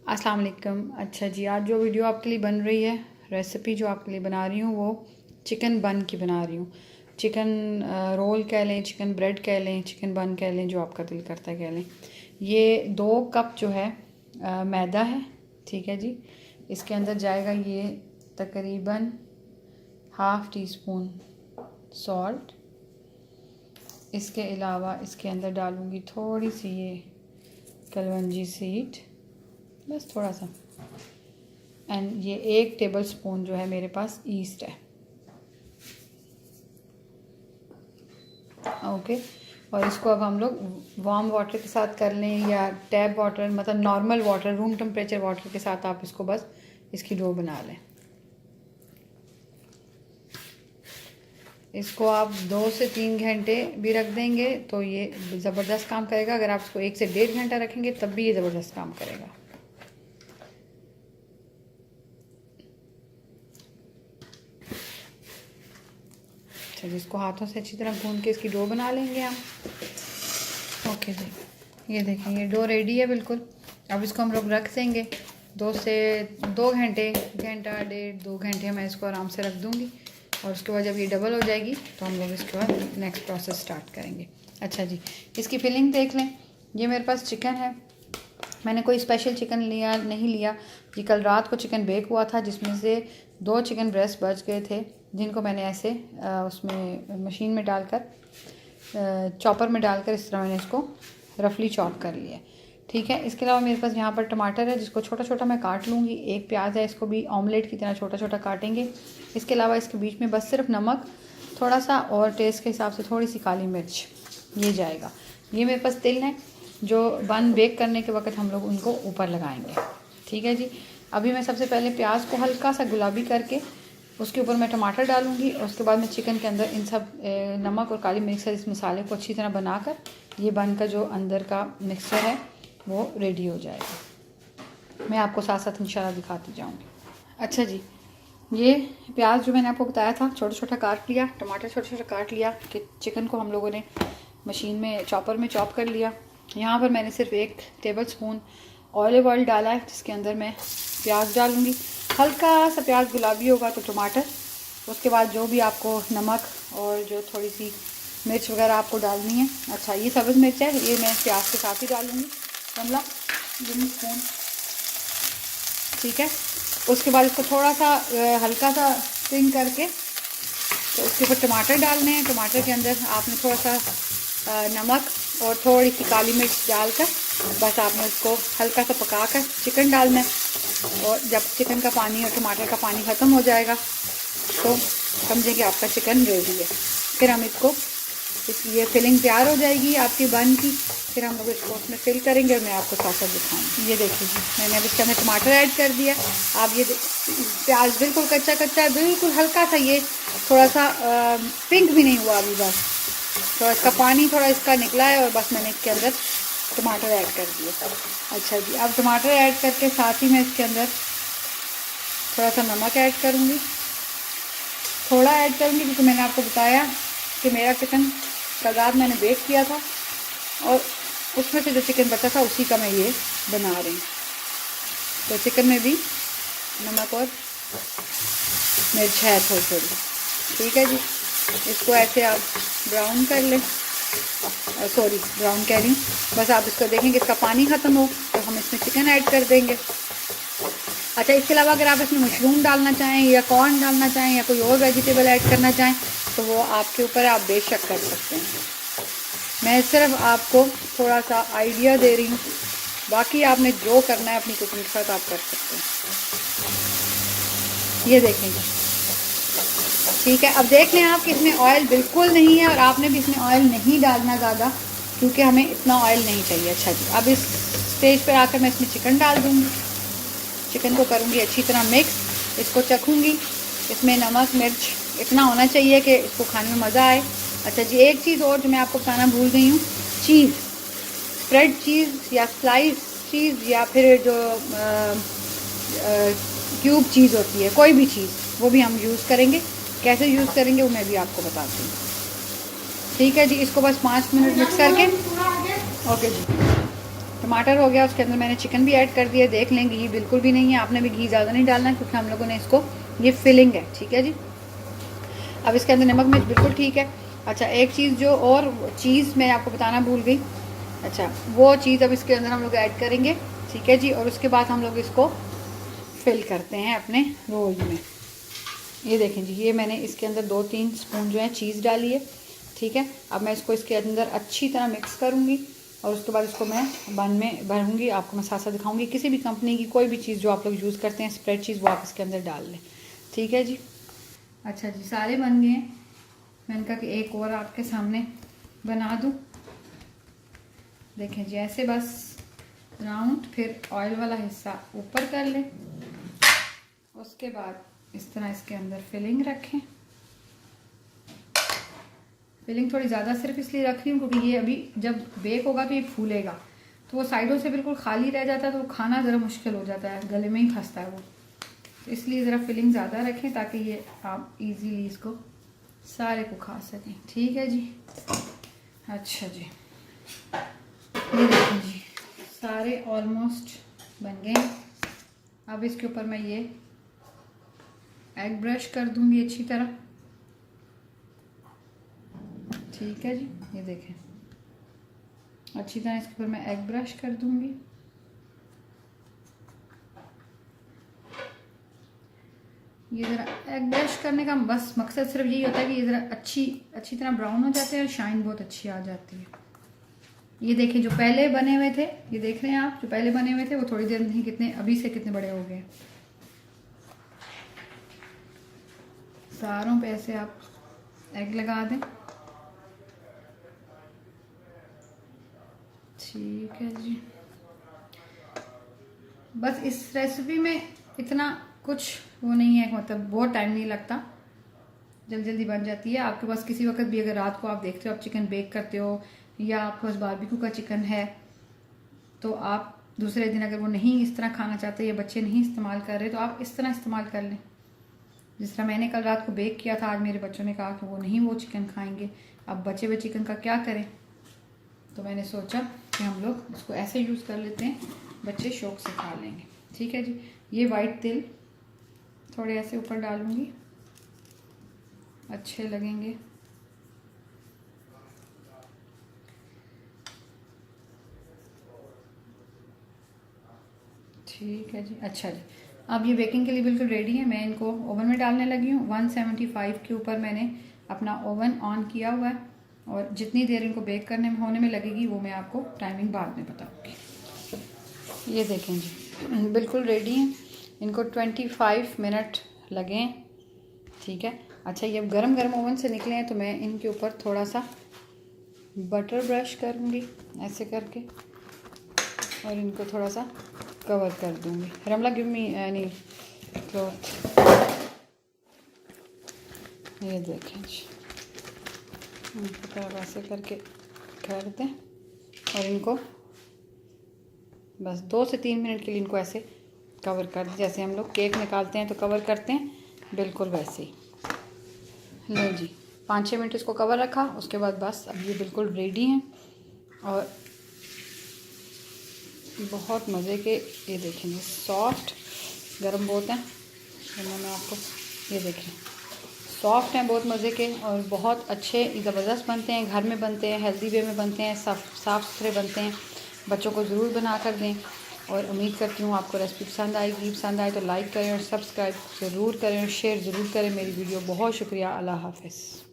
अस्सलाम वालेकुम। अच्छा जी, आज जो वीडियो आपके लिए बन रही है, रेसिपी जो आपके लिए बना रही हूँ वो चिकन बन की बना रही हूँ। चिकन रोल कह लें, चिकन ब्रेड कह लें, चिकन बन कह लें, जो आपका दिल करता है कह लें। ये 2 कप जो है मैदा है, ठीक है जी। इसके अंदर जाएगा ये तकरीबन ½ टीस्पून सॉल्ट। इसके अलावा इसके अंदर डालूँगी थोड़ी सी ये कलवंजी सीड, बस थोड़ा सा। एंड ये 1 टेबल स्पून जो है मेरे पास ईस्ट है, ओके। और इसको अब हम लोग वार्म वाटर के साथ कर लें या टैप वाटर, मतलब normal water, room temperature water के साथ आप इसको बस इसकी डो बना लें। इसको आप 2 से 3 घंटे भी रख देंगे तो ये ज़बरदस्त काम करेगा। अगर आप इसको 1 से 1.5 घंटा रखेंगे तब भी ये ज़बरदस्त काम करेगा। अच्छा, जिसको हाथों से अच्छी तरह गूंद के इसकी डो बना लेंगे हम। ओके जी, ये देखें ये डो रेडी है बिल्कुल। अब इसको हम लोग रख देंगे 2 से 2 घंटे, घंटा 1.5 2 घंटे मैं इसको आराम से रख दूँगी। और उसके बाद जब ये डबल हो जाएगी तो हम लोग इसके बाद नेक्स्ट प्रोसेस स्टार्ट करेंगे। अच्छा जी, इसकी फिलिंग देख लें। ये मेरे पास चिकन है, मैंने कोई स्पेशल चिकन नहीं लिया। ये कल रात को चिकन बेक हुआ था, जिसमें से 2 चिकन ब्रेस्ट बच गए थे, जिनको मैंने ऐसे उसमें मशीन में डालकर चॉपर में डालकर इस तरह मैंने इसको रफली चॉप कर लिया, ठीक है। इसके अलावा मेरे पास यहाँ पर टमाटर है, जिसको छोटा छोटा मैं काट लूँगी। 1 प्याज है, इसको भी ऑमलेट की तरह छोटा छोटा काटेंगे। इसके अलावा इसके बीच में बस सिर्फ नमक थोड़ा सा और टेस्ट के हिसाब से थोड़ी सी काली मिर्च, ये जाएगा। ये मेरे पास तिल है, जो बन बेक करने के वक्त हम लोग उनको ऊपर लगाएंगे, ठीक है जी। अभी मैं सबसे पहले प्याज को हल्का सा गुलाबी करके उसके ऊपर मैं टमाटर डालूंगी, और उसके बाद मैं चिकन के अंदर इन सब नमक और काली मिर्च से इस मसाले को अच्छी तरह बनाकर ये बन का जो अंदर का मिक्सचर है वो रेडी हो जाएगा। मैं आपको साथ साथ इंशाल्लाह दिखाती जाऊँगी। अच्छा जी, ये प्याज जो मैंने आपको बताया था छोटा छोटा काट लिया, टमाटर छोटा छोटा काट लिया, कि चिकन को हम लोगों ने मशीन में चॉपर में चॉप कर लिया। यहाँ पर मैंने सिर्फ 1 टेबल स्पून ऑलिव ऑयल डाला है, जिसके अंदर मैं प्याज डालूँगी। हल्का सा प्याज गुलाबी होगा तो टमाटर, उसके बाद जो भी आपको नमक और जो थोड़ी सी मिर्च वगैरह आपको डालनी है। अच्छा, ये सब्ज़ मिर्च है, ये मैं प्याज के साथ ही डालूँगी, मतलब 1 स्पून, ठीक है। उसके बाद इसको थोड़ा सा हल्का सा स्टिंग करके तो उसके ऊपर टमाटर डालने हैं। टमाटर के अंदर आपने थोड़ा सा नमक और थोड़ी सी काली मिर्च डालकर बस आपने उसको हल्का सा पकाकर चिकन डालना है। और जब चिकन का पानी और टमाटर का पानी ख़त्म हो जाएगा तो समझें कि आपका चिकन रेडी है। फिर हम इसको ये फिलिंग तैयार हो जाएगी आपकी बन की, फिर हम लोग इसको उसमें फिल करेंगे और मैं आपको साथ साथ दिखाऊंगी। ये देखिए जी, मैंने अब इसके अंदर टमाटर ऐड कर दिया। आप ये प्याज बिल्कुल कच्चा कच्चा है, बिल्कुल हल्का सा, ये थोड़ा सा पिंक भी नहीं हुआ अभी, बस तो इसका पानी थोड़ा इसका निकला है और बस मैंने इसके अंदर टमाटर ऐड कर दिया। अच्छा जी, अब टमाटर ऐड करके साथ ही मैं इसके अंदर थोड़ा सा नमक ऐड करूँगी, थोड़ा ऐड करूँगी, क्योंकि मैंने आपको बताया कि मेरा चिकन कल रात मैंने बेक किया था और उसमें से जो चिकन बचा था उसी का मैं ये बना रही हूँ। तो चिकन में भी नमक और मिर्च है थोड़ी थोड़ी, ठीक है जी। इसको ऐसे आप ब्राउन कर लें, सॉरी ब्राउन कह रही हूँ, बस आप इसको देखेंगे इसका पानी ख़त्म हो तो हम इसमें चिकन ऐड कर देंगे। अच्छा, इसके अलावा अगर आप इसमें मशरूम डालना चाहें या कॉर्न डालना चाहें या कोई और वेजिटेबल ऐड करना चाहें तो वो आपके ऊपर है, आप बेशक कर सकते हैं। मैं सिर्फ आपको थोड़ा सा आइडिया दे रही हूँ, बाकी आपने जो करना है अपनी कुकिंग के साथ आप कर सकते हैं। ये देखेंगे, ठीक है। अब देख लें आप कि इसमें ऑयल बिल्कुल नहीं है और आपने भी इसमें ऑयल नहीं डालना ज़्यादा, क्योंकि हमें इतना ऑयल नहीं चाहिए। अच्छा जी, अब इस स्टेज पर आकर मैं इसमें चिकन डाल दूँगी। चिकन को करूँगी अच्छी तरह मिक्स, इसको चखूँगी, इसमें नमक मिर्च इतना होना चाहिए कि इसको खाने में मज़ा आए। अच्छा जी, एक चीज़ और जो मैं आपको बताना भूल गई हूँ, चीज़, स्प्रेड चीज़ या स्लाइस चीज़ या फिर जो क्यूब चीज़ होती है, कोई भी चीज़, वो भी हम यूज़ करेंगे। कैसे यूज़ करेंगे वो मैं भी आपको बताती हूँ, ठीक है जी। इसको बस 5 मिनट मिक्स करके, ओके जी। टमाटर हो गया, उसके अंदर मैंने चिकन भी ऐड कर दिया। देख लें घी बिल्कुल भी नहीं है, आपने भी घी ज़्यादा नहीं डालना है क्योंकि हम लोगों ने इसको, ये फिलिंग है, ठीक है जी। अब इसके अंदर नमक मिर्च बिल्कुल ठीक है। अच्छा एक चीज़ जो और चीज़ मैं आपको बताना भूल गई, अच्छा वो चीज़ अब इसके अंदर हम लोग ऐड करेंगे, ठीक है जी। और उसके बाद हम लोग इसको फिल करते हैं अपने रोल में। ये देखें जी, ये मैंने इसके अंदर 2-3 स्पून जो है चीज़ डाली है, ठीक है। अब मैं इसको इसके अंदर अच्छी तरह मिक्स करूँगी और उसके बाद इसको मैं बन में भरूँगी। आपको मैं साथ साथ दिखाऊँगी। किसी भी कंपनी की कोई भी चीज़ जो आप लोग यूज़ करते हैं स्प्रेड चीज़, वो आप इसके अंदर डाल लें, ठीक है जी। अच्छा जी, सारे बन गए हैं। मैंने कहा कि एक और आपके सामने बना दूँ। देखें जी, ऐसे बस राउंड, फिर ऑयल वाला हिस्सा ऊपर कर लें, उसके बाद इस तरह इसके अंदर फिलिंग रखें। फिलिंग थोड़ी ज़्यादा सिर्फ इसलिए रख रही हूँ क्योंकि ये अभी जब बेक होगा तो ये फूलेगा, तो वो साइडों से बिल्कुल खाली रह जाता है, तो वो खाना ज़रा मुश्किल हो जाता है, गले में ही फंसता है वो। तो इसलिए ज़रा फिलिंग ज़्यादा रखें ताकि ये आप इजीली इसको सारे को खा सकें, ठीक है जी। अच्छा जी, ये देखिए जी, सारे ऑलमोस्ट बन गए। अब इसके ऊपर मैं ये एग ब्रश कर दूंगी अच्छी तरह, ठीक है जी। ये देखें अच्छी तरह इसके ऊपर मैं एग ब्रश कर दूंगी। ये ज़रा एग ब्रश करने का बस मकसद सिर्फ यही होता है कि ये ज़रा अच्छी तरह ब्राउन हो जाते हैं और शाइन बहुत अच्छी आ जाती है। ये देखें जो पहले बने हुए थे, ये देख रहे हैं आप, जो पहले बने हुए थे वो थोड़ी देर नहीं, कितने अभी से कितने बड़े हो गए। सारों पे ऐसे आप एग लगा दें, ठीक है जी। बस इस रेसिपी में इतना कुछ वो नहीं है, मतलब बहुत टाइम नहीं लगता, जल्दी जल्दी बन जाती है। आपके पास किसी वक्त भी अगर रात को आप देखते हो आप चिकन बेक करते हो या आपके पास बारबेक्यू का चिकन है, तो आप दूसरे दिन अगर वो नहीं इस तरह खाना चाहते या बच्चे नहीं इस्तेमाल कर रहे, तो आप इस तरह इस्तेमाल कर लें। जिस तरह मैंने कल रात को बेक किया था, आज मेरे बच्चों ने कहा कि वो नहीं वो चिकन खाएंगे, अब बचे हुए चिकन का क्या करें, तो मैंने सोचा कि हम लोग उसको ऐसे यूज़ कर लेते हैं, बच्चे शौक से खा लेंगे, ठीक है जी। ये वाइट तिल थोड़े ऐसे ऊपर डालूंगी, अच्छे लगेंगे। ठीक है जी। अच्छा जी, अब ये बेकिंग के लिए बिल्कुल रेडी है। मैं इनको ओवन में डालने लगी हूँ। 175 के ऊपर मैंने अपना ओवन ऑन किया हुआ है और जितनी देर इनको बेक करने में होने में लगेगी वो मैं आपको टाइमिंग बाद में बताऊँगी। ये देखें जी, बिल्कुल रेडी हैं। इनको 25 मिनट लगे हैं, ठीक है। अच्छा, ये अब गरम गरम ओवन से निकले हैं तो मैं इनके ऊपर थोड़ा सा बटर ब्रश करूँगी ऐसे करके और इनको थोड़ा सा कवर कर दूँगी। रमला गिव मी एनी क्लॉथ। ये देखें जी, इनको थोड़ा ऐसे करके कर दें और इनको बस 2 से 3 मिनट के लिए इनको ऐसे कवर कर दें, जैसे हम लोग केक निकालते हैं तो कवर करते हैं, बिल्कुल वैसे ही। लो जी, 5-6 मिनट इसको कवर रखा, उसके बाद बस अब ये बिल्कुल रेडी हैं और बहुत मज़े के। ये देखेंगे सॉफ्ट, गरम बहुत हैं, मैं आपको ये देखें सॉफ्ट हैं, बहुत मज़े के और बहुत अच्छे ज़बरदस्त बनते हैं। घर में बनते हैं, हेल्दी वे में बनते हैं, साफ़ सुथरे बनते हैं। बच्चों को ज़रूर बना कर दें और उम्मीद करती हूँ आपको रेसिपी पसंद आएगी। पसंद आए तो लाइक करें और सब्सक्राइब ज़रूर करें और शेयर ज़रूर करें मेरी वीडियो। बहुत शुक्रिया, अल्लाह हाफ़िज़।